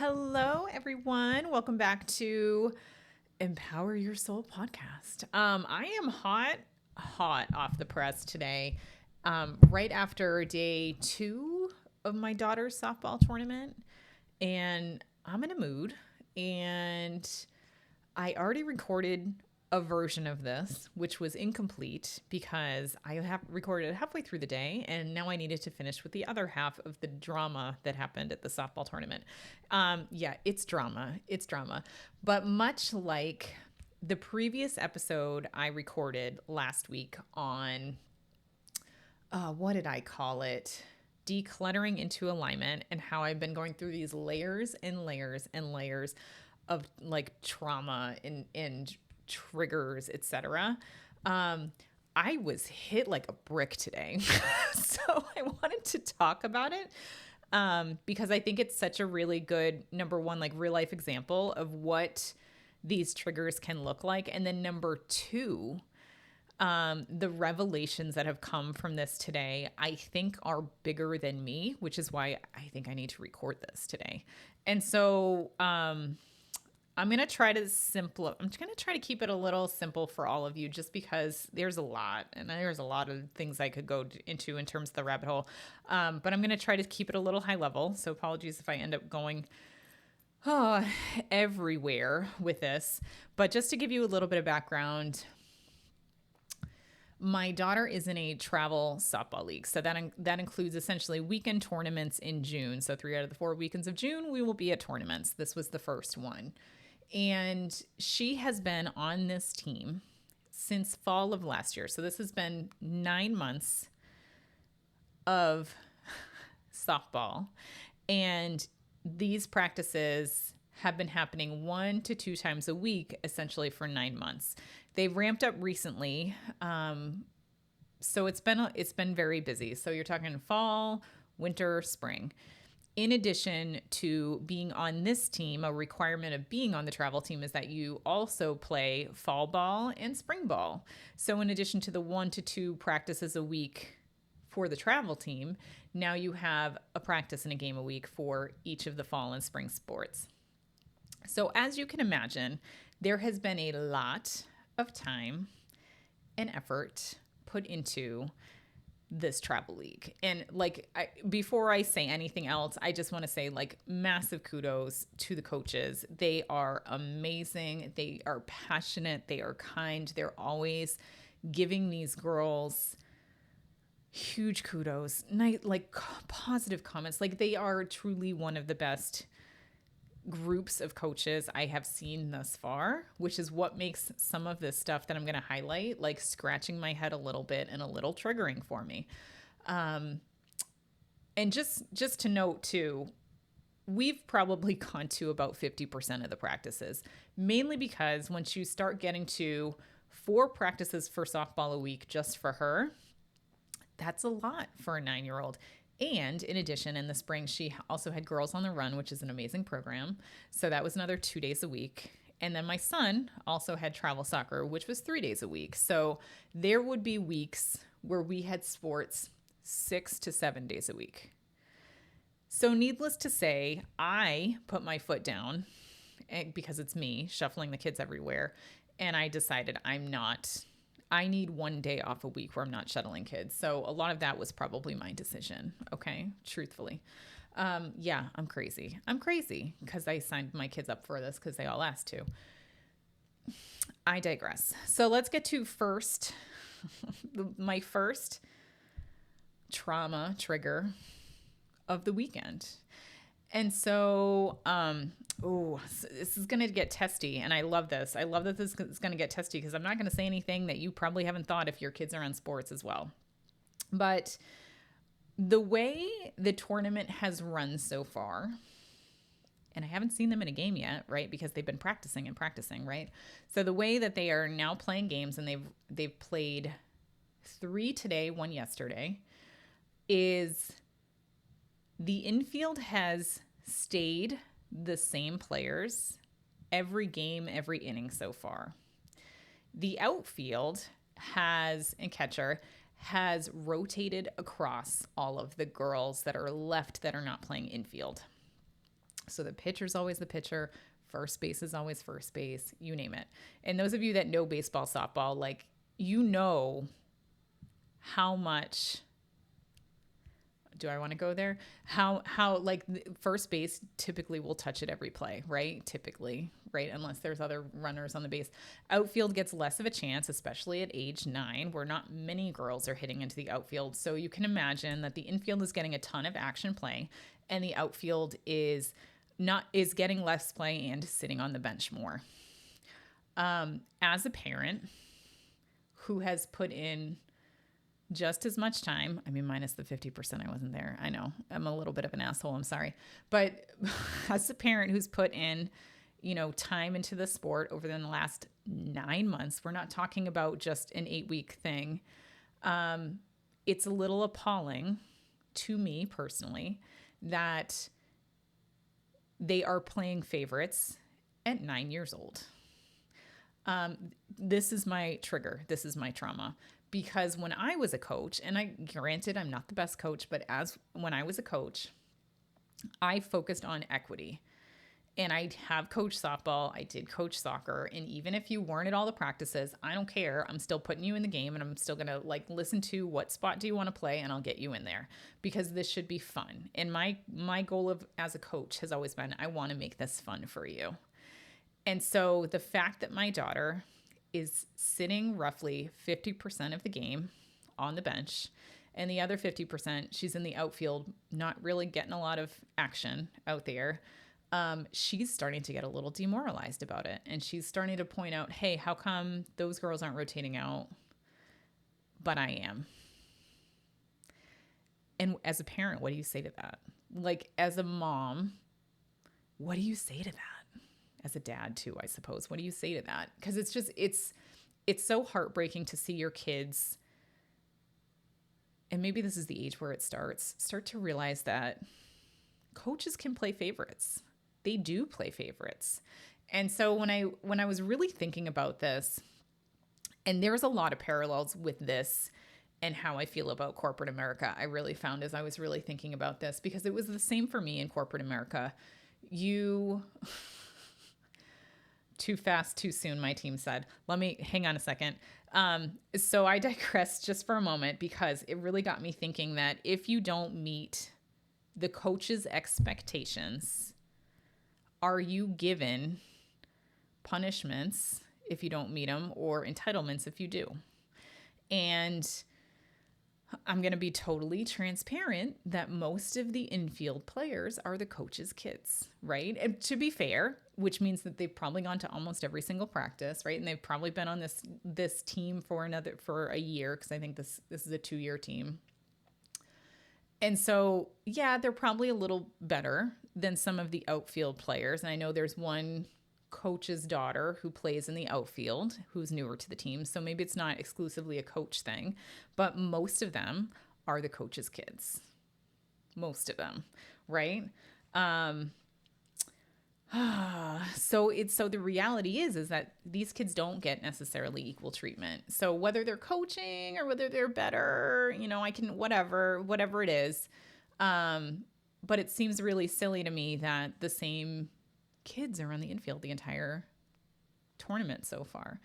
Hello, everyone. Welcome back to Empower Your Soul podcast. I am hot off the press today, right after day 2 of my daughter's softball tournament, and I'm in a mood. And I already recorded a version of this, which was incomplete because I have recorded it halfway through the day, and now I needed to finish with the other half of the drama that happened at the softball tournament. Yeah, it's drama. It's drama. But much like the previous episode I recorded last week on, what did I call it? Decluttering into alignment, and how I've been going through these layers and layers and layers of like trauma and triggers, etc. I was hit like a brick today. So I wanted to talk about it because I think it's such a really good, number one, like real life example of what these triggers can look like. And then number two, the revelations that have come from this today, I think are bigger than me, which is why I think I need to record this today. And so, I'm going to try to keep it a little simple for all of you, just because there's a lot of things I could go into in terms of the rabbit hole. But I'm going to try to keep it a little high level. So apologies if I end up going everywhere with this, but just to give you a little bit of background, my daughter is in a travel softball league. So that includes essentially weekend tournaments in June. So 3 out of the 4 weekends of June, we will be at tournaments. This was the first one. And she has been on this team since fall of last year. So this has been 9 months of softball. And these practices have been happening 1 to 2 times a week, essentially for 9 months. They've ramped up recently. So it's been very busy. So you're talking fall, winter, spring. In addition to being on this team, a requirement of being on the travel team is that you also play fall ball and spring ball. So in addition to the 1 to 2 practices a week for the travel team, now you have a practice and a game a week for each of the fall and spring sports. So as you can imagine, there has been a lot of time and effort put into this travel league. And before I say anything else, I just want to say massive kudos to the coaches. They are amazing. They are passionate. They are kind. They're always giving these girls huge kudos, positive comments. They are truly one of the best groups of coaches I have seen thus far, which is what makes some of this stuff that I'm going to highlight scratching my head a little bit and a little triggering for me. And just to note too, we've probably gone to about 50% of the practices, mainly because once you start getting to 4 practices for softball a week just for her, that's a lot for a 9-year-old. And in addition, in the spring, she also had Girls on the Run, which is an amazing program. So that was another 2 days a week. And then my son also had travel soccer, which was 3 days a week. So there would be weeks where we had sports 6 to 7 days a week. So needless to say, I put my foot down because it's me shuffling the kids everywhere. And I decided I need 1 day off a week where I'm not shuttling kids. So a lot of that was probably my decision. Okay. Truthfully. Yeah, I'm crazy. I'm crazy because I signed my kids up for this because they all asked to. I digress. So let's get to my first trauma trigger of the weekend. And so, this is going to get testy, and I love this. I love that this is going to get testy because I'm not going to say anything that you probably haven't thought if your kids are on sports as well. But the way the tournament has run so far, and I haven't seen them in a game yet, right? Because they've been practicing, right? So the way that they are now playing games, and they've played 3 today, 1 yesterday, is the infield has stayed the same players every game, every inning so far. The outfield and catcher has rotated across all of the girls that are left that are not playing infield. So the pitcher's always the pitcher, first base is always first base, you name it. And those of you that know baseball, softball, like, you know how much, do I want to go there? How like first base typically will touch it every play, right? Typically, right? Unless there's other runners on the base. Outfield gets less of a chance, especially at age 9, where not many girls are hitting into the outfield. So you can imagine that the infield is getting a ton of action play, and the outfield is getting less play and sitting on the bench more. As a parent who has put in just as much time, I mean, minus the 50% I wasn't there. I know I'm a little bit of an asshole. I'm sorry. But as a parent who's put in, time into the sport over the last 9 months, we're not talking about just an 8-week thing. It's a little appalling to me personally that they are playing favorites at 9 years old. This is my trigger. This is my trauma. Because when I was a coach, and granted, I'm not the best coach, but when I was a coach, I focused on equity. And I have coached softball. I did coach soccer. And even if you weren't at all the practices, I don't care. I'm still putting you in the game, and I'm still going to listen to what spot do you want to play, and I'll get you in there, because this should be fun. And my goal as a coach has always been, I want to make this fun for you. And so the fact that my daughter is sitting roughly 50% of the game on the bench, and the other 50%, she's in the outfield, not really getting a lot of action out there. She's starting to get a little demoralized about it. And she's starting to point out, hey, how come those girls aren't rotating out, but I am? And as a parent, what do you say to that? As a mom, what do you say to that? As a dad too, I suppose. What do you say to that? Because it's so heartbreaking to see your kids, and maybe this is the age where it start to realize that coaches can play favorites. They do play favorites. And so when I was really thinking about this, and there's a lot of parallels with this and how I feel about corporate America, I really found as I was really thinking about this, because it was the same for me in corporate America. Too fast, too soon, my team said. Let me hang on a second. So I digress just for a moment, because it really got me thinking that if you don't meet the coach's expectations, are you given punishments if you don't meet them, or entitlements if you do? And I'm going to be totally transparent that most of the infield players are the coach's kids, right? And to be fair, which means that they've probably gone to almost every single practice, right? And they've probably been on this team for a year, because I think this is a 2-year team. And so, yeah, they're probably a little better than some of the outfield players. And I know there's one coach's daughter who plays in the outfield who's newer to the team. So maybe it's not exclusively a coach thing, but most of them are the coach's kids. Most of them, right? So the reality is that these kids don't get necessarily equal treatment. So whether they're coaching or whether they're better, I can, whatever it is. But it seems really silly to me that the same kids are on the infield the entire tournament so far.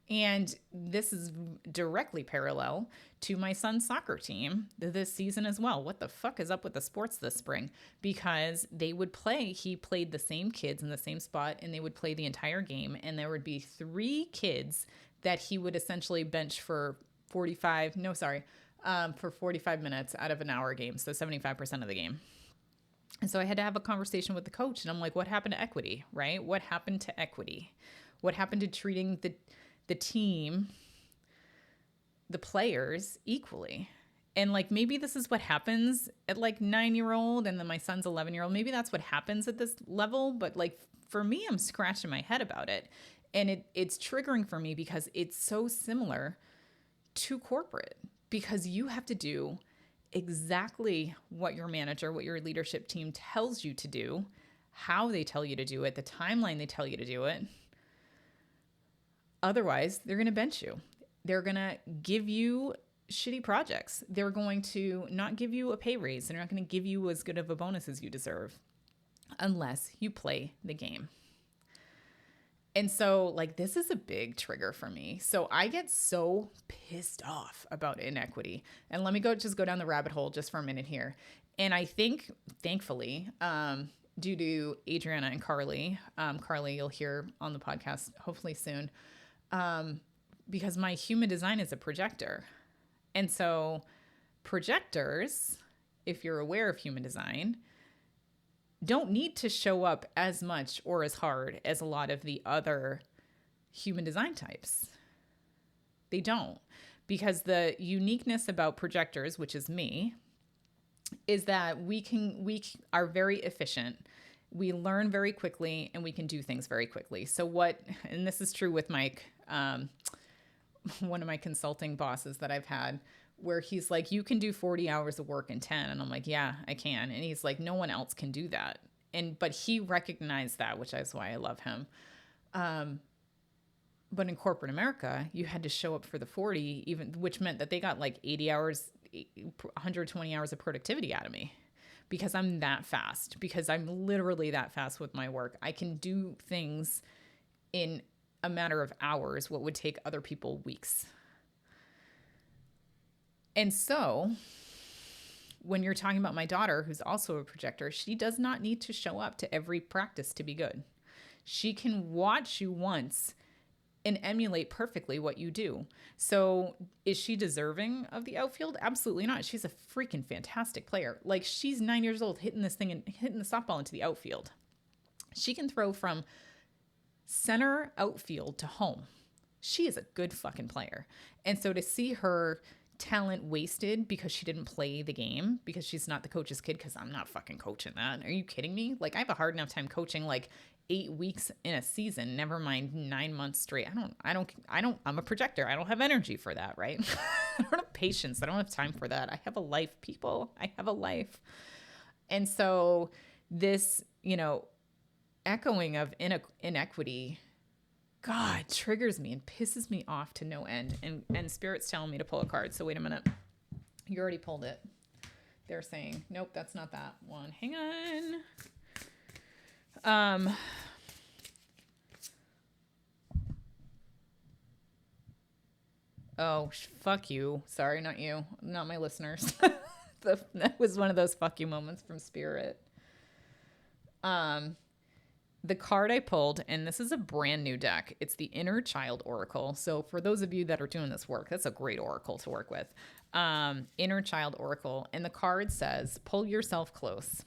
And this is directly parallel to my son's soccer team this season as well. What the fuck is up with the sports this spring? Because he played the same kids in the same spot, and they would play the entire game. And there would be 3 kids that he would essentially bench for 45 minutes out of an hour game. So 75% of the game. And so I had to have a conversation with the coach, and I'm like, what happened to equity, right? What happened to equity? What happened to treating the team, the players, equally? And maybe this is what happens at 9-year-old, and then my son's 11-year-old. Maybe that's what happens at this level. But for me, I'm scratching my head about it. And it's triggering for me, because it's so similar to corporate, because you have to do exactly what your manager, what your leadership team tells you to do, how they tell you to do it, the timeline they tell you to do it. Otherwise, they're going to bench you. They're going to give you shitty projects. They're going to not give you a pay raise. They're not going to give you as good of a bonus as you deserve. unless you play the game. And so, like, this is a big trigger for me. So I get so pissed off about inequity. And let me just go down the rabbit hole just for a minute here. And I think, thankfully, due to Adriana and Carly, Carly, you'll hear on the podcast hopefully soon, because my human design is a projector. And so projectors, if you're aware of human design, don't need to show up as much or as hard as a lot of the other human design types. They don't. Because the uniqueness about projectors, which is me, is that we are very efficient. We learn very quickly and we can do things very quickly. So and this is true with Mike, one of my consulting bosses that I've had, where he's like, you can do 40 hours of work in 10. And I'm like, yeah, I can. And he's like, no one else can do that. But he recognized that, which is why I love him. But in corporate America, you had to show up for the 40, which meant that they got like 80 hours, 120 hours of productivity out of me, because I'm that fast, because I'm literally that fast with my work. I can do things in a matter of hours, what would take other people weeks. And so when you're talking about my daughter, who's also a projector, she does not need to show up to every practice to be good. She can watch you once and emulate perfectly what you do. So is she deserving of the outfield? Absolutely not. She's a freaking fantastic player. Like, she's 9 years old hitting this thing and hitting the softball into the outfield. She can throw from center outfield to home. She is a good fucking player. And so to see her talent wasted because she didn't play the game, because she's not the coach's kid, because I'm not fucking coaching that. Are you kidding me? Like, I have a hard enough time coaching like 8 weeks in a season, never mind 9 months straight. I'm a projector. I don't have energy for that, right? I don't have patience. I don't have time for that. I have a life, people. I have a life. And so this, echoing of inequity, God, triggers me and pisses me off to no end. And Spirit's telling me to pull a card. So wait a minute. You already pulled it. They're saying, nope, that's not that one. Hang on. Oh, fuck you. Sorry, not you. Not my listeners. That was one of those fuck you moments from Spirit. The card I pulled, and this is a brand new deck. It's the Inner Child Oracle. So for those of you that are doing this work, that's a great oracle to work with. Inner Child Oracle. And the card says, pull yourself close.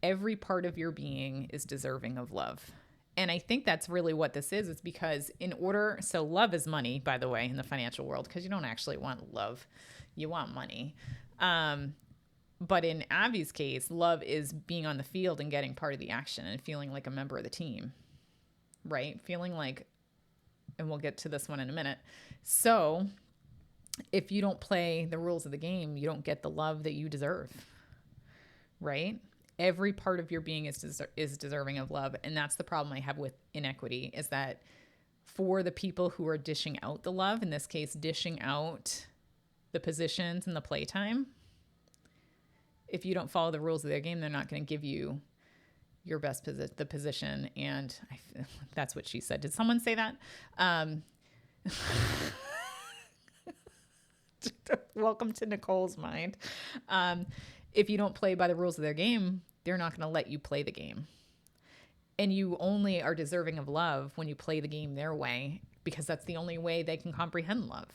Every part of your being is deserving of love. And I think that's really what this is. It's because so love is money, by the way, in the financial world, because you don't actually want love. You want money. But in Abby's case, love is being on the field and getting part of the action and feeling like a member of the team, right? Feeling like, and we'll get to this one in a minute. So if you don't play the rules of the game, you don't get the love that you deserve, right? Every part of your being is deserving of love. And that's the problem I have with inequity, is that for the people who are dishing out the love, in this case, dishing out the positions and the playtime, if you don't follow the rules of their game, they're not going to give you your best the position. And that's what she said. Did someone say that? Welcome to Nicole's mind. If you don't play by the rules of their game, they're not going to let you play the game. And you only are deserving of love when you play the game their way, because that's the only way they can comprehend love.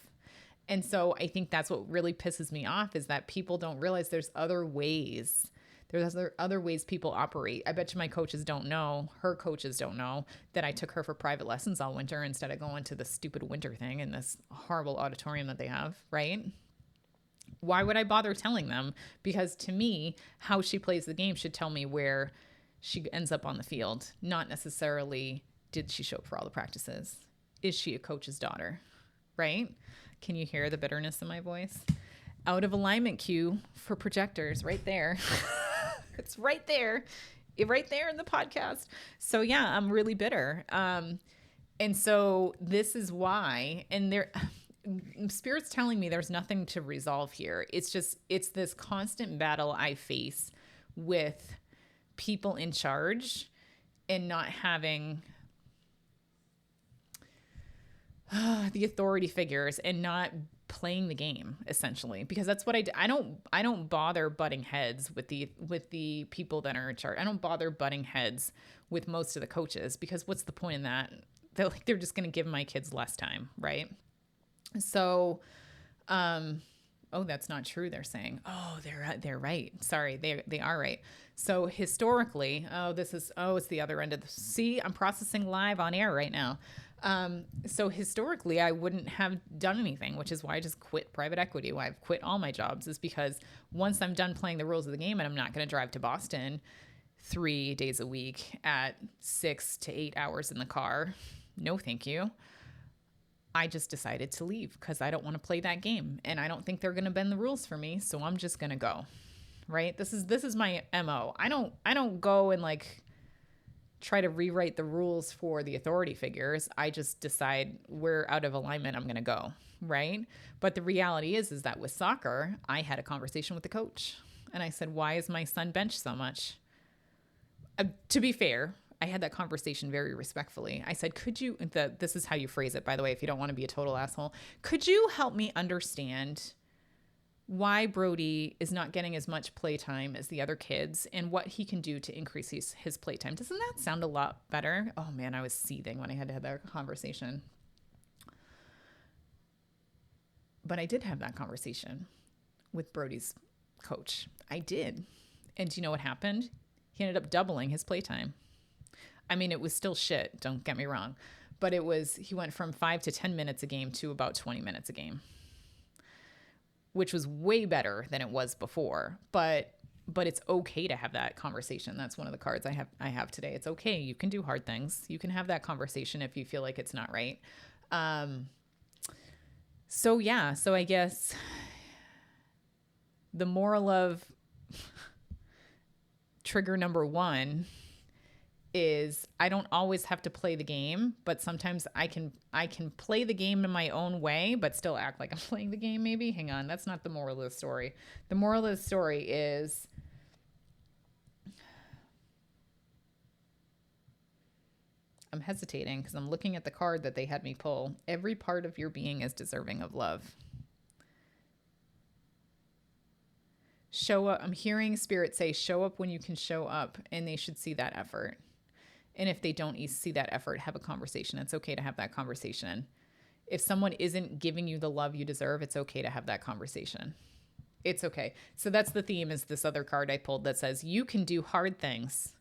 And so I think that's what really pisses me off, is that people don't realize there's other ways. There's other ways people operate. I bet you my coaches don't know, her coaches don't know, that I took her for private lessons all winter instead of going to the stupid winter thing in this horrible auditorium that they have, right? Why would I bother telling them? Because to me, how she plays the game should tell me where she ends up on the field, not necessarily did she show up for all the practices. Is she a coach's daughter, right? Can you hear the bitterness in my voice? Out of alignment cue for projectors right there. It's right there in the podcast. So yeah, I'm really bitter. And so this is why, and Spirit's telling me there's nothing to resolve here. It's this constant battle I face with people in charge and not having the authority figures and not playing the game, essentially, because that's what I do. I don't bother butting heads with the people that are in charge. I don't bother butting heads with most of the coaches, because what's the point in that? They're just going to give my kids less time, right? So, oh, that's not true. They're saying, oh, they're right. Sorry, they are right. So historically, it's the other end of the, see, I'm processing live on air right now. So historically, I wouldn't have done anything, which is why I just quit private equity. Why I've quit all my jobs is because once I'm done playing the rules of the game, and I'm not going to drive to Boston 3 days a week at 6 to 8 hours in the car. No, thank you. I just decided to leave because I don't want to play that game, and I don't think they're going to bend the rules for me. So I'm just going to go. Right. This is my MO. I don't go and like try to rewrite the rules for the authority figures. I just decide we're out of alignment. I'm going to go. Right. But the reality is that with soccer, I had a conversation with the coach, and I said, why is my son benched so much? To be fair, I had that conversation very respectfully. I said, this is how you phrase it, by the way, if you don't want to be a total asshole, could you help me understand why Brody is not getting as much playtime as the other kids and what he can do to increase his playtime? Doesn't that sound a lot better? Oh man, I was seething when I had to have that conversation. But I did have that conversation with Brody's coach. I did. And do you know what happened? He ended up doubling his playtime. I mean, it was still shit, don't get me wrong. But he went from 5 to 10 minutes a game to about 20 minutes a game, which was way better than it was before. But it's okay to have that conversation. That's one of the cards I have today. It's okay. You can do hard things. You can have that conversation if you feel like it's not right. So I guess the moral of trigger number 1 is I don't always have to play the game, but sometimes I can play the game in my own way, but still act like I'm playing the game maybe. Hang on, that's not the moral of the story. The moral of the story is I'm hesitating because I'm looking at the card that they had me pull. Every part of your being is deserving of love. Show up. I'm hearing Spirit say, show up when you can show up, and they should see that effort. And if they don't see that effort, have a conversation. It's okay to have that conversation. If someone isn't giving you the love you deserve, it's okay to have that conversation. It's okay. So that's the theme, is this other card I pulled that says, you can do hard things.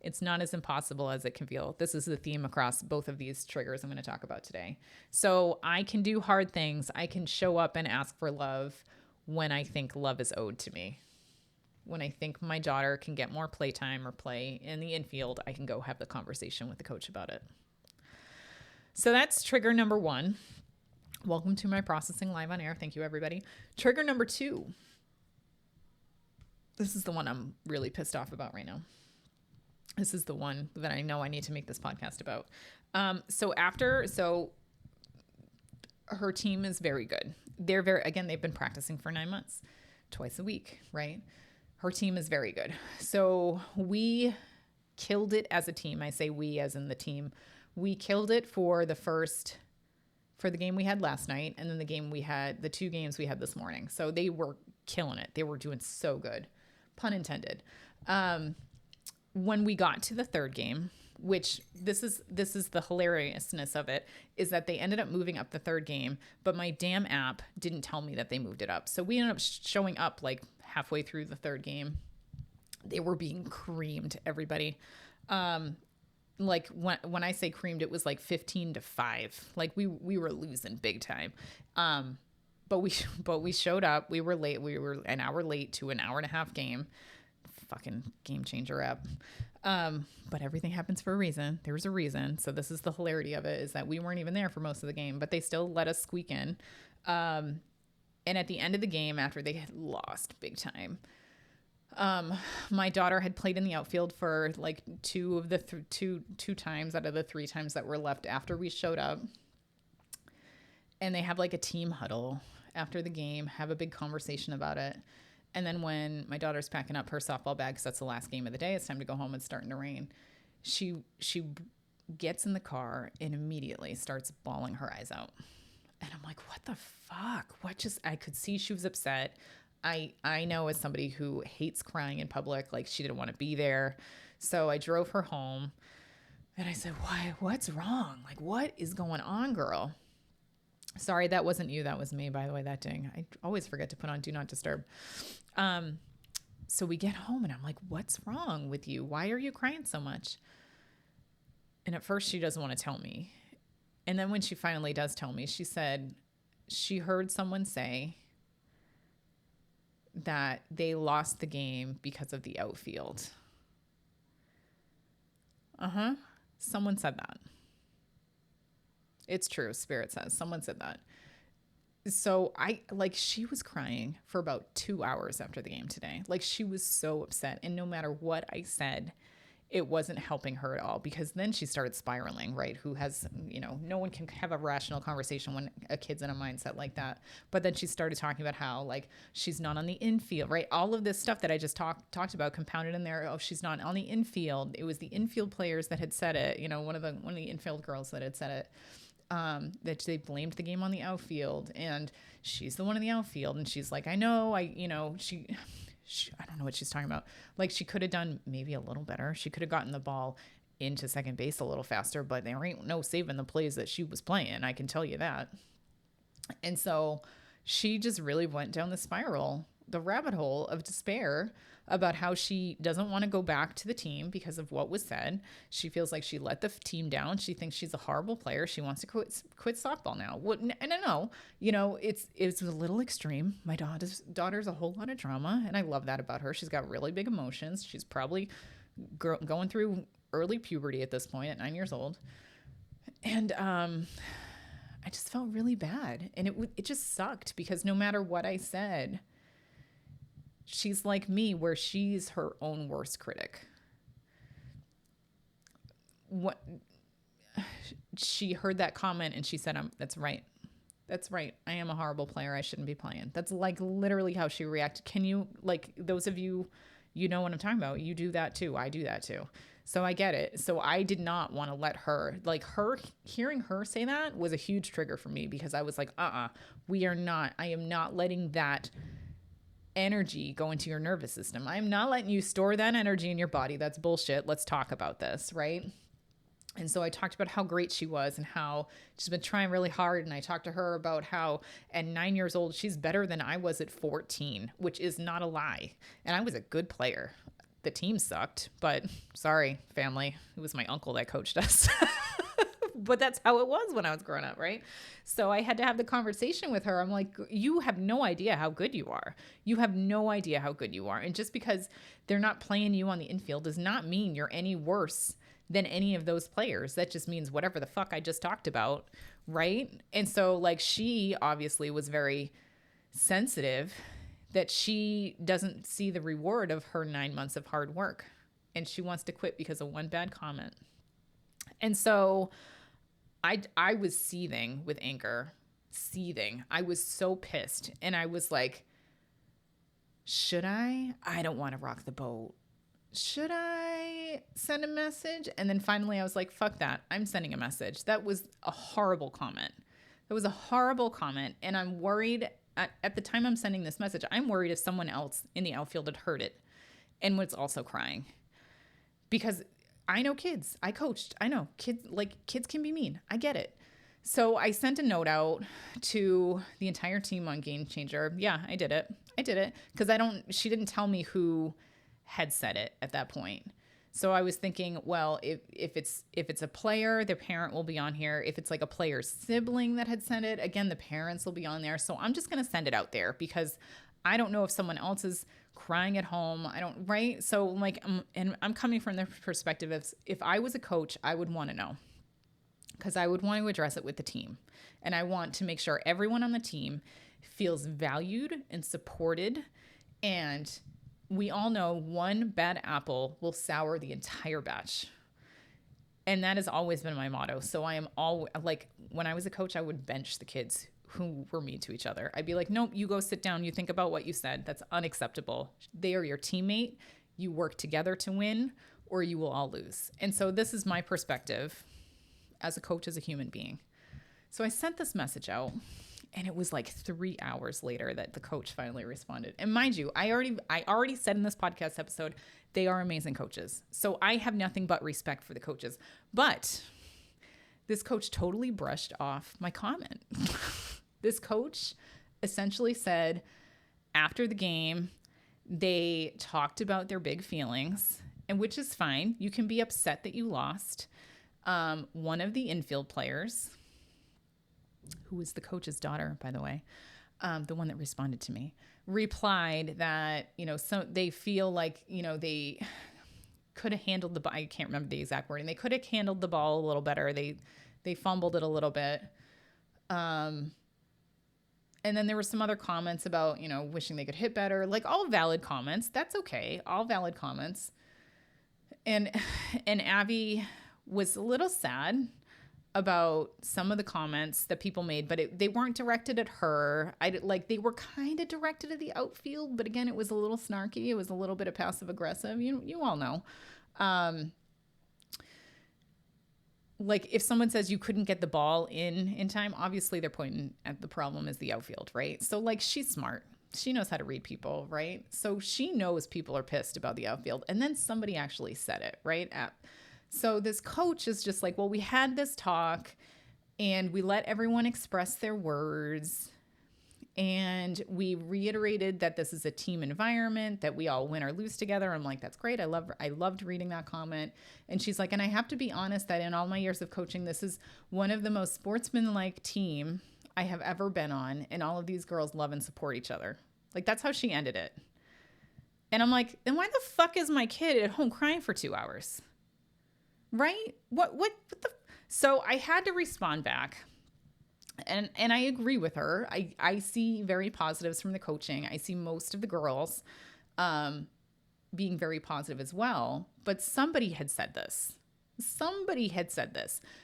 It's not as impossible as it can feel. This is the theme across both of these triggers I'm going to talk about today. So I can do hard things. I can show up and ask for love when I think love is owed to me. When I think my daughter can get more playtime or play in the infield, I can go have the conversation with the coach about it. So that's trigger number 1. Welcome to my processing live on air. Thank you, everybody. Trigger number 2. This is the one I'm really pissed off about right now. This is the one that I know I need to make this podcast about. So her team is very good. They've been practicing for 9 months, twice a week, right? Her team is very good. So we killed it as a team. I say we as in the team. We killed it for the game we had last night, and then the 2 games we had this morning. So they were killing it. They were doing so good, pun intended. When we got to the 3rd game, which this is the hilariousness of it, is that they ended up moving up the 3rd game, but my damn app didn't tell me that they moved it up. So we ended up showing up like halfway through the 3rd game. They were being creamed, everybody. Like when I say creamed, it was like 15-5. Like we were losing big time. But we showed up. We were late. We were an hour late to an hour and a half game. Fucking game changer app. But everything happens for a reason. There was a reason. So this is the hilarity of it, is that we weren't even there for most of the game, but they still let us squeak in. And at the end of the game, after they had lost big time, my daughter had played in the outfield for like 2 of the two times out of the 3 times that were left after we showed up. And they have like a team huddle after the game, have a big conversation about it. And then when my daughter's packing up her softball bag, because that's the last game of the day, it's time to go home. It's starting to rain. She gets in the car and immediately starts bawling her eyes out. And I'm like, what the fuck? I could see she was upset. I know as somebody who hates crying in public, like she didn't want to be there. So I drove her home and I said, why? What's wrong? Like, what is going on, girl? Sorry, that wasn't you. That was me, by the way, that ding. I always forget to put on Do Not Disturb. So we get home and I'm like, what's wrong with you? Why are you crying so much? And at first she doesn't want to tell me. And then when she finally does tell me, she said she heard someone say that they lost the game because of the outfield. Someone said that. It's true. Spirit says someone said that. So she was crying for about 2 hours after the game today. Like she was so upset. And no matter what I said, it wasn't helping her at all, because then she started spiraling, right? Who has, no one can have a rational conversation when a kid's in a mindset like that. But then she started talking about how like she's not on the infield, right? All of this stuff that I just talked about compounded in there. Oh, she's not on the infield. It was the infield players that had said it, one of the infield girls that had said it. That they blamed the game on the outfield, and she's the one in the outfield. And she's like, I know, she I don't know what she's talking about. Like she could have done maybe a little better. She could have gotten the ball into second base a little faster, but there ain't no saving the plays that she was playing. I can tell you that. And so she just really went down the spiral, the rabbit hole of despair about how she doesn't want to go back to the team because of what was said. She feels like she let the team down. She thinks she's a horrible player. She wants to quit softball now. And I know, it's a little extreme. My daughter's a whole lot of drama, and I love that about her. She's got really big emotions. She's probably going through early puberty at this point at 9 years old. And I just felt really bad. And it just sucked because no matter what I said, she's like me, where she's her own worst critic. What she heard that comment and she said, that's right. That's right. I am a horrible player. I shouldn't be playing. That's like literally how she reacted. Can you, like, those of you, know what I'm talking about. You do that too. I do that too. So I get it. So I did not want to let her, hearing her say that was a huge trigger for me, because I was like, I am not letting that energy go into your nervous system. I'm not letting you store that energy in your body. That's bullshit. Let's talk about this, right? And so I talked about how great she was and how she's been trying really hard. And I talked to her about how at 9 years old, she's better than I was at 14, which is not a lie. And I was a good player. The team sucked, but sorry, family. It was my uncle that coached us. But that's how it was when I was growing up, right? So I had to have the conversation with her. I'm like, you have no idea how good you are. You have no idea how good you are. And just because they're not playing you on the infield does not mean you're any worse than any of those players. That just means whatever the fuck I just talked about, right? And so she obviously was very sensitive that she doesn't see the reward of her 9 months of hard work. And she wants to quit because of one bad comment. And so I was seething with anger, I was so pissed. And I was like, should I? I don't want to rock the boat. Should I send a message? And then finally I was like, fuck that. I'm sending a message. That was a horrible comment. And I'm worried at the time I'm sending this message, I'm worried if someone else in the outfield had heard it and was also crying, because I know kids. I coached. I know kids can be mean. I get it. So I sent a note out to the entire team on Game Changer. Yeah, I did it. Because she didn't tell me who had said it at that point. So I was thinking, well, if it's a player, their parent will be on here. If it's like a player's sibling that had sent it, again, the parents will be on there. So I'm just going to send it out there, because I don't know if someone else is crying at home. I don't, right? So and I'm coming from the perspective of, if I was a coach, I would want to know, because I would want to address it with the team. And I want to make sure everyone on the team feels valued and supported. And we all know one bad apple will sour the entire batch. And that has always been my motto. So I am when I was a coach, I would bench the kids who were mean to each other. I'd be like, nope, you go sit down. You think about what you said. That's unacceptable. They are your teammate. You work together to win, or you will all lose. And so this is my perspective as a coach, as a human being. So I sent this message out, and it was like 3 hours later that the coach finally responded. And mind you, I already said in this podcast episode, they are amazing coaches. So I have nothing but respect for the coaches. But this coach totally brushed off my comment. This coach essentially said after the game, they talked about their big feelings, and which is fine. You can be upset that you lost. One of the infield players, who was the coach's daughter, by the way, the one that responded to me, replied that, so they feel like, they could have handled the ball. I can't remember the exact wording. They could have handled the ball a little better. They fumbled it a little bit. And then there were some other comments about, wishing they could hit better, like all valid comments. That's okay. All valid comments. And Abby was a little sad about some of the comments that people made, but they weren't directed at her. They were kind of directed at the outfield, but again, it was a little snarky. It was a little bit of passive aggressive. You all know. Like if someone says you couldn't get the ball in time, obviously they're pointing at the problem is the outfield, right? So like she's smart. She knows how to read people, right? So she knows people are pissed about the outfield. And then somebody actually said it, right? So this coach is just like, well, we had this talk and we let everyone express their words. And we reiterated that this is a team environment, that we all win or lose together. I'm like, that's great. I loved reading that comment. And she's like, and I have to be honest that in all my years of coaching, this is one of the most sportsmanlike team I have ever been on. And all of these girls love and support each other. Like, that's how she ended it. And I'm like, then why the fuck is my kid at home crying for 2 hours? Right? What the? So I had to respond back. And I agree with her. I see very positives from the coaching. I see most of the girls being very positive as well. But somebody had said this.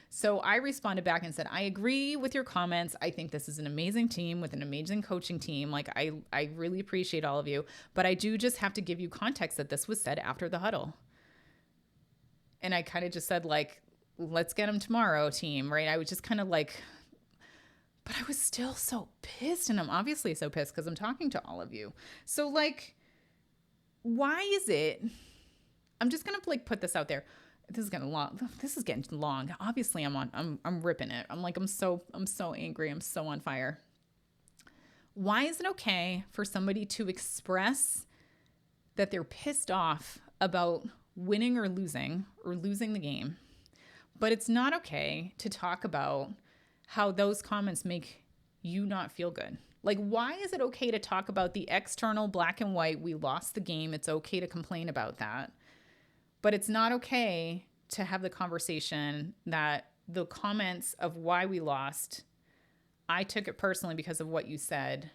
So I responded back and said, I agree with your comments. I think this is an amazing team with an amazing coaching team. Like, I really appreciate all of you. But I do just have to give you context that this was said after the huddle. And I kind of just said, like, let's get them tomorrow, team, right? I was just kind of like... But I was still so pissed, and I'm obviously so pissed because I'm talking to all of you. So, like, why is it? I'm just gonna like put this out there. This is getting long. Obviously, I'm ripping it. I'm so angry. I'm so on fire. Why is it okay for somebody to express that they're pissed off about winning or losing the game, but it's not okay to talk about how those comments make you not feel good? Like, why is it okay to talk about the external black and white, we lost the game, it's okay to complain about that, but it's not okay to have the conversation that the comments of why we lost, I took it personally because of what you said,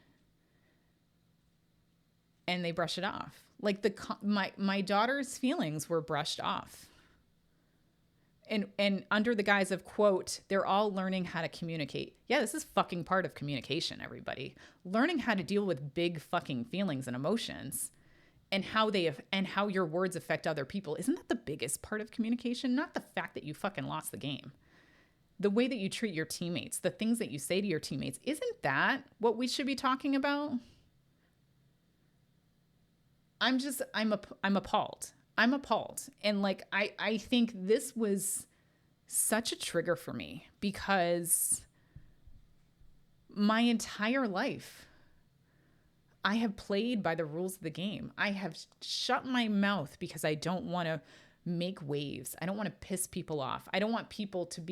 and they brush it off. Like my daughter's feelings were brushed off. And under the guise of, quote, they're all learning how to communicate. Yeah, this is fucking part of communication, everybody. Learning how to deal with big fucking feelings and emotions and how your words affect other people. Isn't that the biggest part of communication? Not the fact that you fucking lost the game. The way that you treat your teammates, the things that you say to your teammates, isn't that what we should be talking about? I'm appalled. I'm appalled. And like, I think this was such a trigger for me because my entire life, I have played by the rules of the game. I have shut my mouth because I don't want to make waves. I don't want to piss people off. I don't want people to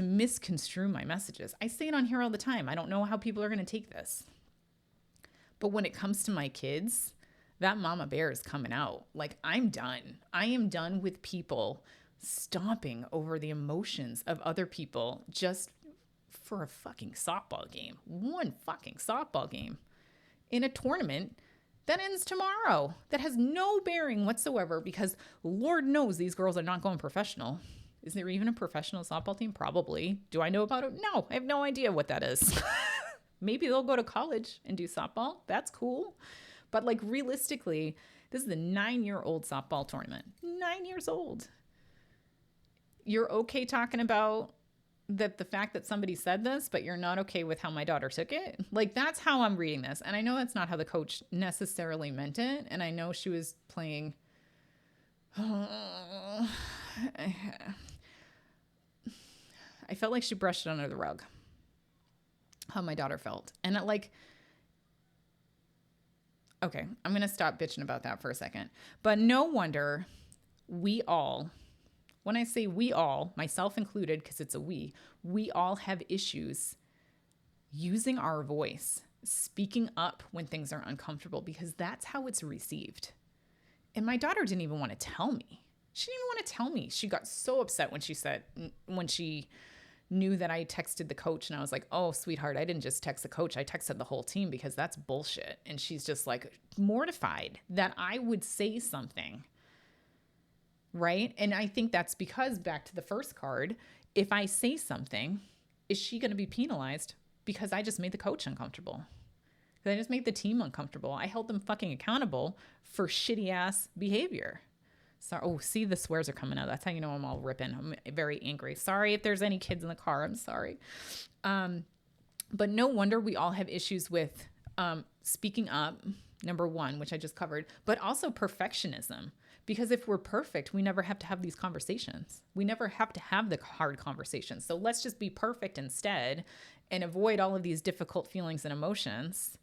misconstrue my messages. I say it on here all the time. I don't know how people are going to take this. But when it comes to my kids, that mama bear is coming out. Like, I'm done. I am done with people stomping over the emotions of other people just for a fucking softball game. One fucking softball game in a tournament that ends tomorrow that has no bearing whatsoever because Lord knows these girls are not going professional. Is there even a professional softball team? Probably. Do I know about it? No, I have no idea what that is. Maybe they'll go to college and do softball. That's cool. But like realistically, this is a 9-year-old softball tournament. 9 years old. You're okay talking about that the fact that somebody said this, but you're not okay with how my daughter took it. Like that's how I'm reading this. And I know that's not how the coach necessarily meant it. And I know she was playing. I felt like she brushed it under the rug. How my daughter felt. And it like, okay, I'm going to stop bitching about that for a second. But no wonder we all, when I say we all, myself included, because it's a we all have issues using our voice, speaking up when things are uncomfortable, because that's how it's received. And my daughter didn't even want to tell me. She didn't even want to tell me. She got so upset when she knew that I texted the coach, and I was like, oh, sweetheart, I didn't just text the coach. I texted the whole team because that's bullshit. And she's just like mortified that I would say something. Right? And I think that's because, back to the first card, if I say something, is she going to be penalized because I just made the coach uncomfortable? Because I just made the team uncomfortable. I held them fucking accountable for shitty ass behavior. So, oh, see, the swears are coming out. That's how you know I'm all ripping. I'm very angry. Sorry if there's any kids in the car. I'm sorry. But no wonder we all have issues with speaking up, number one, which I just covered, but also perfectionism. Because if we're perfect, we never have to have these conversations. We never have to have the hard conversations. So let's just be perfect instead and avoid all of these difficult feelings and emotions.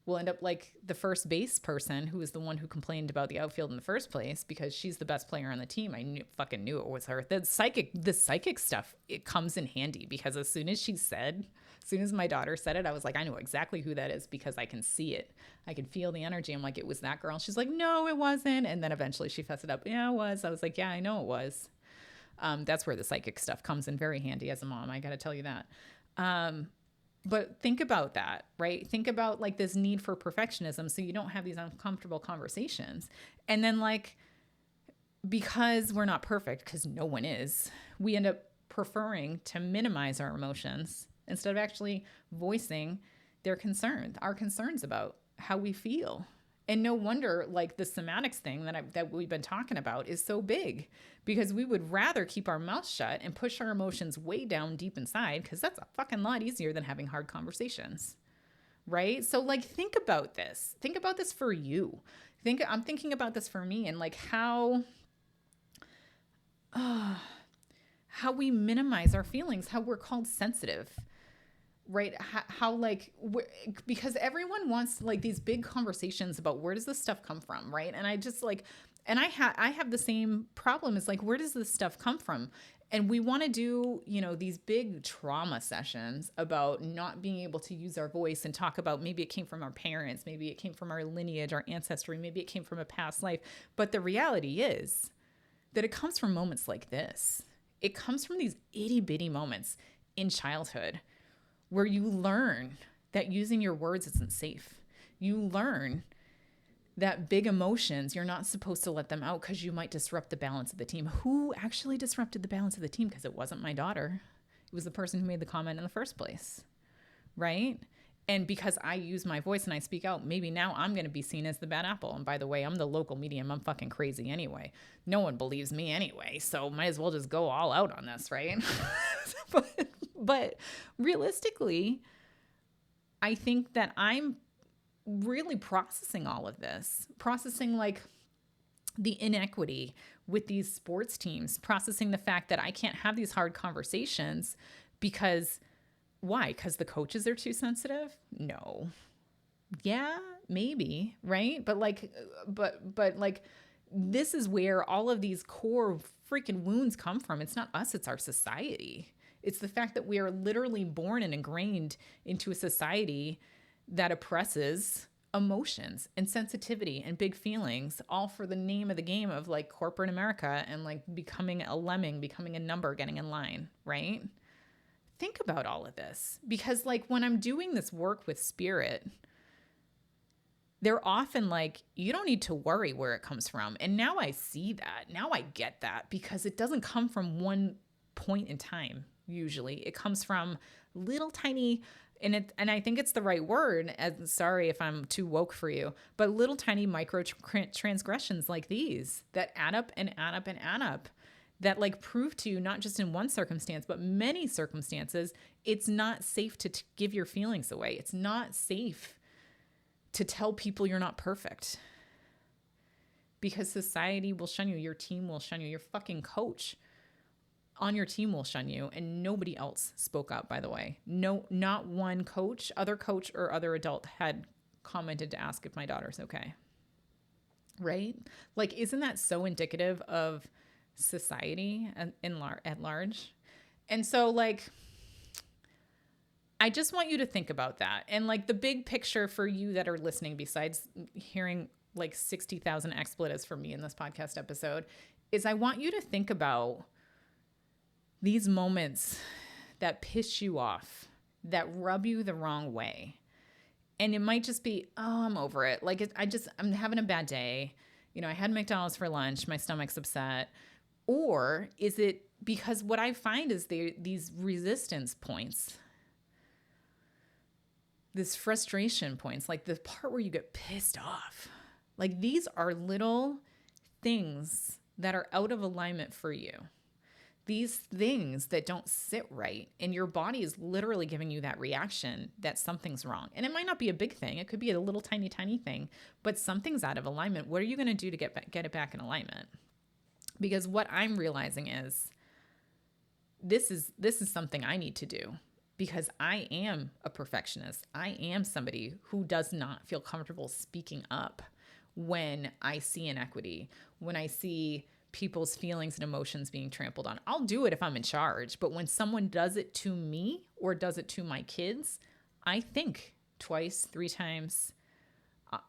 We'll end up like the first base person, who was the one who complained about the outfield in the first place because she's the best player on the team. I fucking knew it was her. The psychic stuff, it comes in handy, because as soon as my daughter said it, I was like, I know exactly who that is because I can see it. I can feel the energy. I'm like, it was that girl. She's like, no, it wasn't. And then eventually she fessed it up. Yeah, it was. I was like, yeah, I know it was. That's where the psychic stuff comes in very handy as a mom. I got to tell you that. But think about that, right? Think about like this need for perfectionism so you don't have these uncomfortable conversations. And then like, because we're not perfect, because no one is, we end up preferring to minimize our emotions instead of actually voicing our concerns about how we feel. And no wonder like the somatics thing that we've been talking about is so big, because we would rather keep our mouth shut and push our emotions way down deep inside, because that's a fucking lot easier than having hard conversations, right? So like think about this for you. I'm thinking about this for me, and like how we minimize our feelings, how we're called sensitive. Right? How like, because everyone wants like these big conversations about where does this stuff come from, right? And I just like, and I have the same problem. It's like, where does this stuff come from? And we want to do, these big trauma sessions about not being able to use our voice and talk about maybe it came from our parents, maybe it came from our lineage, our ancestry, maybe it came from a past life. But the reality is that it comes from moments like this. It comes from these itty bitty moments in childhood where you learn that using your words isn't safe. You learn that big emotions, you're not supposed to let them out because you might disrupt the balance of the team. Who actually disrupted the balance of the team? Because it wasn't my daughter. It was the person who made the comment in the first place, right? And because I use my voice and I speak out, maybe now I'm going to be seen as the bad apple. And by the way, I'm the local medium. I'm fucking crazy anyway. No one believes me anyway, so might as well just go all out on this, right? But realistically, I think that I'm really processing all of this, processing like the inequity with these sports teams, processing the fact that I can't have these hard conversations because why? Because the coaches are too sensitive? No. Yeah, maybe, right? But like, this is where all of these core freaking wounds come from. It's not us, it's our society. It's the fact that we are literally born and ingrained into a society that oppresses emotions and sensitivity and big feelings, all for the name of the game of like corporate America and like becoming a lemming, becoming a number, getting in line, right? Think about all of this, because like when I'm doing this work with spirit, they're often like, you don't need to worry where it comes from. And now I see that. Now I get that, because it doesn't come from one point in time. Usually it comes from little tiny, and I think it's the right word, and sorry if I'm too woke for you, but little tiny micro transgressions like these that add up and add up and add up, that like prove to you, not just in one circumstance, but many circumstances, it's not safe to give your feelings away. It's not safe to tell people you're not perfect, because society will shun you. Your team will shun you. Your fucking coach on your team will shun you. And nobody else spoke up, by the way. No, not one coach, other coach or other adult had commented to ask if my daughter's okay. Right? Like, isn't that so indicative of society at large? And so, like, I just want you to think about that. And like the big picture for you that are listening, besides hearing like 60,000 expletives from me in this podcast episode, is I want you to think about these moments that piss you off, that rub you the wrong way. And it might just be, oh, I'm over it. Like, I'm having a bad day. You know, I had McDonald's for lunch. My stomach's upset. Or is it because what I find is these resistance points, this frustration points, like the part where you get pissed off. Like, these are little things that are out of alignment for you. These things that don't sit right, and your body is literally giving you that reaction that something's wrong. And it might not be a big thing. It could be a little tiny thing, but something's out of alignment. What are you going to do to get it back in alignment? Because what I'm realizing is this is something I need to do, because I am a perfectionist. I am somebody who does not feel comfortable speaking up when I see inequity, when I see people's feelings and emotions being trampled on. I'll do it if I'm in charge, but when someone does it to me or does it to my kids, I think twice, 3 times.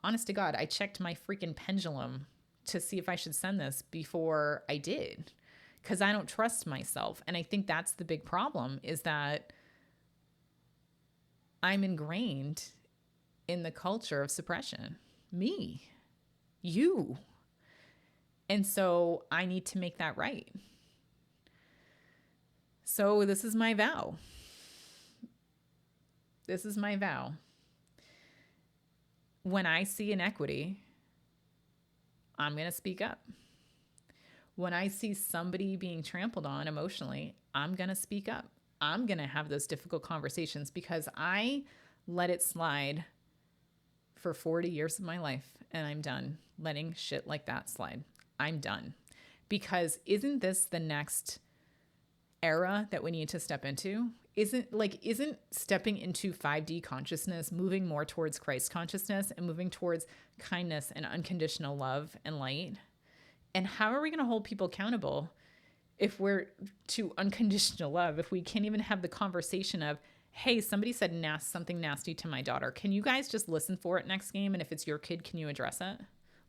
Honest to God, I checked my freaking pendulum to see if I should send this before I did, because I don't trust myself. And I think that's the big problem, is that I'm ingrained in the culture of suppression. Me, you. And so I need to make that right. So this is my vow. This is my vow. When I see inequity, I'm going to speak up. When I see somebody being trampled on emotionally, I'm going to speak up. I'm going to have those difficult conversations, because I let it slide for 40 years of my life, and I'm done letting shit like that slide. I'm done. Because isn't this the next era that we need to step into? Isn't stepping into 5D consciousness, moving more towards Christ consciousness and moving towards kindness and unconditional love and light? And how are we going to hold people accountable if we're to unconditional love, if we can't even have the conversation of, hey, somebody said something nasty to my daughter. Can you guys just listen for it next game? And if it's your kid, can you address it?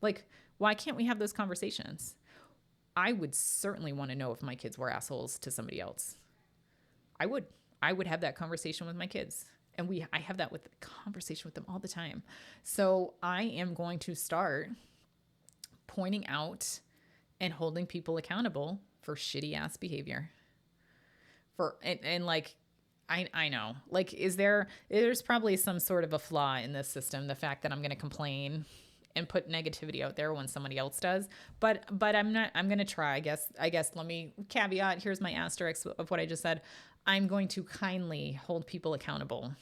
Like, why can't we have those conversations? I would certainly want to know if my kids were assholes to somebody else. I would have that conversation with my kids. And I have that conversation with them all the time. So I am going to start pointing out and holding people accountable for shitty ass behavior. I know, like, there's probably some sort of a flaw in this system. The fact that I'm going to complain and put negativity out there when somebody else does, but I'm going to try, I guess, let me caveat. Here's my asterisk of what I just said. I'm going to kindly hold people accountable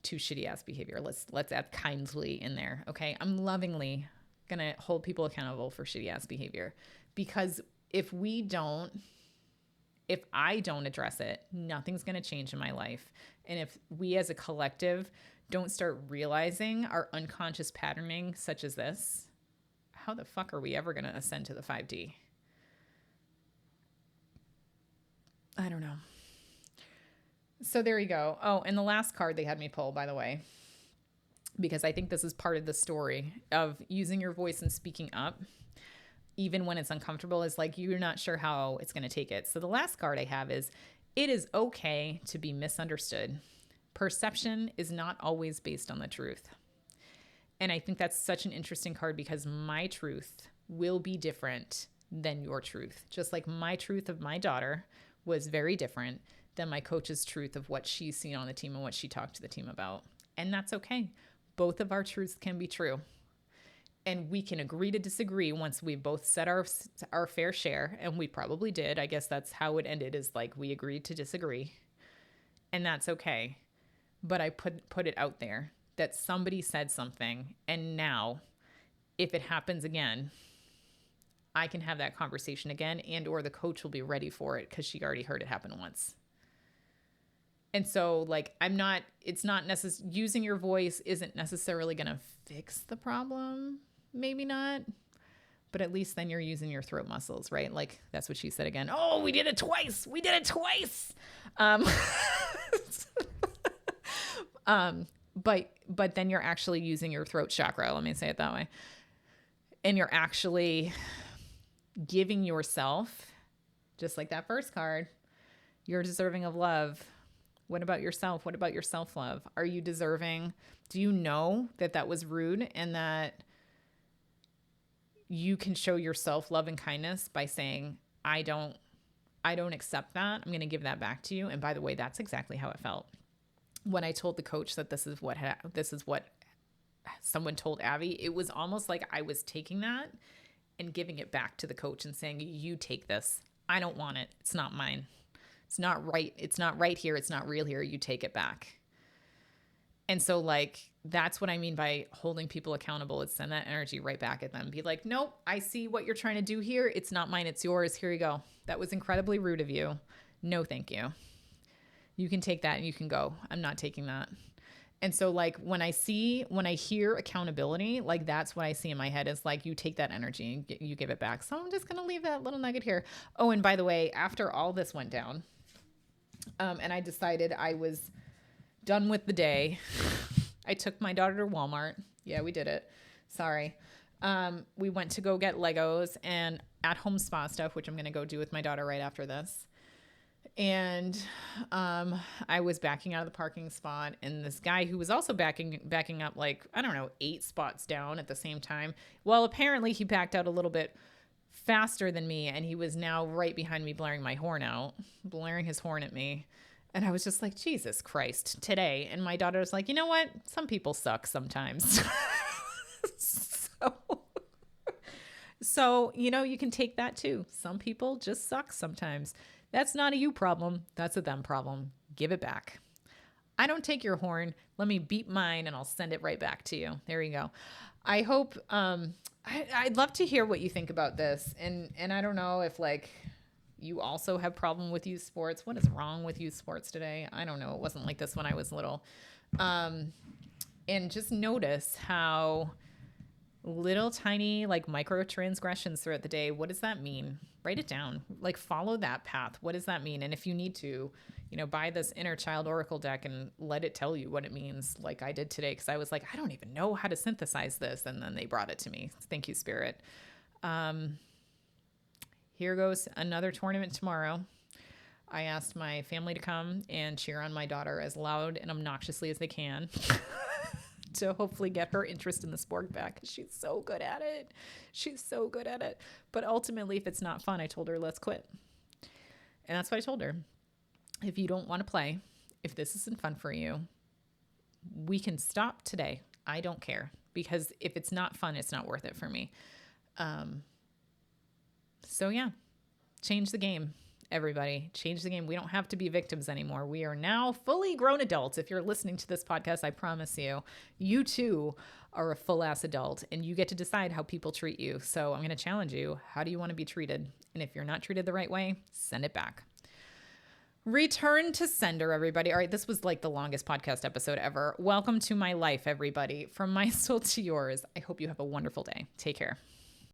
to shitty ass behavior. Let's add kindly in there. Okay. I'm lovingly going to hold people accountable for shitty ass behavior, because if I don't address it, nothing's going to change in my life. And if we as a collective don't start realizing our unconscious patterning such as this, how the fuck are we ever going to ascend to the 5D? I don't know. So there you go. Oh, and the last card they had me pull, by the way, because I think this is part of the story of using your voice and speaking up, even when it's uncomfortable, is like, you're not sure how it's going to take it. So the last card I have is, it is okay to be misunderstood. Perception is not always based on the truth. And I think that's such an interesting card because my truth will be different than your truth. Just like my truth of my daughter was very different than my coach's truth of what she's seen on the team and what she talked to the team about. And that's okay. Both of our truths can be true. And we can agree to disagree once we both said our fair share. And we probably did. I guess that's how it ended, is like we agreed to disagree. And that's okay. But I put it out there that somebody said something. And now, if it happens again, I can have that conversation again, and or the coach will be ready for it because she already heard it happen once. And so like, it's not necessarily, using your voice isn't necessarily going to fix the problem. Maybe not. But at least then you're using your throat muscles, right? Like that's what she said again. Oh, we did it twice. We did it twice. But then you're actually using your throat chakra. Let me say it that way. And you're actually giving yourself, just like that first card, you're deserving of love. What about yourself? What about your self-love? Are you deserving? Do you know that that was rude and that you can show yourself love and kindness by saying, I don't accept that. I'm going to give that back to you. And by the way, that's exactly how it felt when I told the coach that this is what someone told Abby. It was almost like I was taking that and giving it back to the coach and saying, you take this. I don't want it. It's not mine. It's not right. It's not right here. It's not real here. You take it back. And so like, that's what I mean by holding people accountable, is send that energy right back at them. Be like, nope, I see what you're trying to do here. It's not mine. It's yours. Here you go. That was incredibly rude of you. No, thank you. You can take that and you can go. I'm not taking that. And so like when I hear accountability, like that's what I see in my head is like, you take that energy and you give it back. So I'm just going to leave that little nugget here. Oh, and by the way, after all this went down, and I decided I was done with the day, I took my daughter to Walmart. Yeah, we did it. Sorry. We went to go get Legos and at-home spa stuff, which I'm going to go do with my daughter right after this. And I was backing out of the parking spot, and this guy who was also backing up like, I don't know, 8 spots down at the same time. Well, apparently he backed out a little bit faster than me, and he was now right behind me blaring his horn at me. And I was just like, Jesus Christ, today. And my daughter's like, you know what? Some people suck sometimes. So, you can take that too. Some people just suck sometimes. That's not a you problem. That's a them problem. Give it back. I don't take your horn. Let me beat mine and I'll send it right back to you. There you go. I hope, I'd love to hear what you think about this. And I don't know if like you also have problem with youth sports. What is wrong with youth sports today? I don't know. It wasn't like this when I was little. And just notice how little tiny like micro transgressions throughout the day. What does that mean? Write it down. Like follow that path. What does that mean? And if you need to, buy this inner child oracle deck and let it tell you what it means, like I did today, because I was like, I don't even know how to synthesize this. And then they brought it to me. Thank you, Spirit. Here goes another tournament tomorrow. I asked my family to come and cheer on my daughter as loud and obnoxiously as they can to hopefully get her interest in the sport back. She's so good at it. But ultimately, if it's not fun, I told her, let's quit. And that's what I told her. If you don't want to play, if this isn't fun for you, we can stop today. I don't care. Because if it's not fun, it's not worth it for me. So yeah, change the game. Everybody, change the game. We don't have to be victims anymore. We are now fully grown adults. If you're listening to this podcast, I promise you too are a full-ass adult, and you get to decide how people treat you. So I'm going to challenge you. How do you want to be treated? And if you're not treated the right way, send it back. Return to sender, everybody. All right, this was like the longest podcast episode ever. Welcome to my life, everybody. From my soul to yours. I hope you have a wonderful day. Take care.